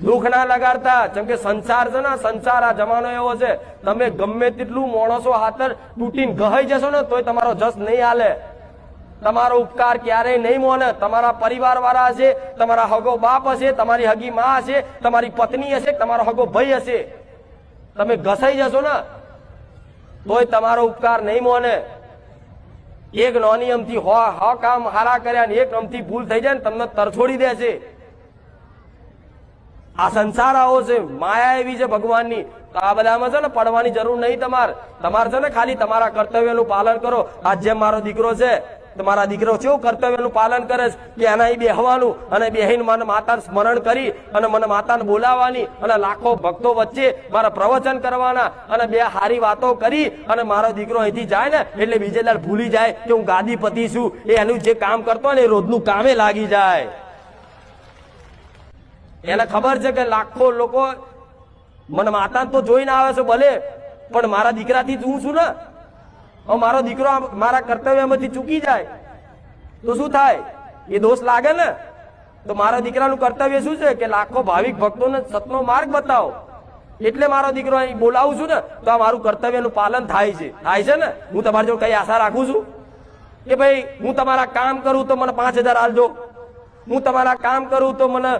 દુઃખ ના લગાડતા, જેમ કે સંસાર છે ને, સંસાર આ જમાનો એવો છે, તમે ગમે તેટલું માણસો હાથર તૂટીને ગહાઈ જશો ને તોય તમારો જસ નહીં હાલે, તમારો ઉપકાર ક્યારેય નહીં મોને. તમારા પરિવાર વાળા હશે, તમારા હગો બાપ હશે, તમારી હગી માં હશે, તમારી પત્ની હશે, તમારો હગો ભાઈ હશે, તમે ઘસાઈ જશો ને તોય તમારો ઉપકાર નહીં મોને. એક નોની અમથી કામ હારા કર્યા ને એક અમથી ભૂલ થઈ જાય ને તમને તરછોડી દેશે. આ સંસાર આવો છે, માયા એવી છે ભગવાનની. તો આ બધામાં છે ને પડવાની જરૂર નહીં. તમારે છે ને ખાલી તમારા કર્તવ્યનું પાલન કરો. આજ જેમ મારો દીકરો છે, તમારા દીકરો કેવું કર્તવ્યનું પાલન કરે છે કે એના અહીં બેહવાનું અને બેહીને મને માતા સ્મરણ કરી અને મને માતાને બોલાવવાની અને લાખો ભક્તો વચ્ચે મારા પ્રવચન કરવાના અને બે હારી વાતો કરી અને મારો દીકરો અહીંથી જાય ને એટલે બીજે દાડ ભૂલી જાય કે હું ગાદીપતિ છું. એનું જે કામ કરતો હોય ને એ રોજનું કામે લાગી જાય. એને ખબર છે કે લાખો લોકો મને માતાને તો જોઈને આવે છે ભલે, પણ મારા દીકરાથી હું છું ને, મારો દીકરો મારા કર્તવ્યમાંથી ચૂકી જાય તો શું થાય? એ દોષ લાગે ને. તો મારા દીકરાનું કર્તવ્ય શું છે કે લાખો ભાવિક ભક્તોને સતનો માર્ગ બતાવો. એટલે મારો દીકરો અહીં બોલાવું છું ને તો આ મારું કર્તવ્યનું પાલન થાય છે ને. હું તમારી જોડે કઈ આશા રાખું છું કે ભાઈ હું તમારા કામ કરું તો મને 5000 આલજો, હું તમારા કામ કરું તો મને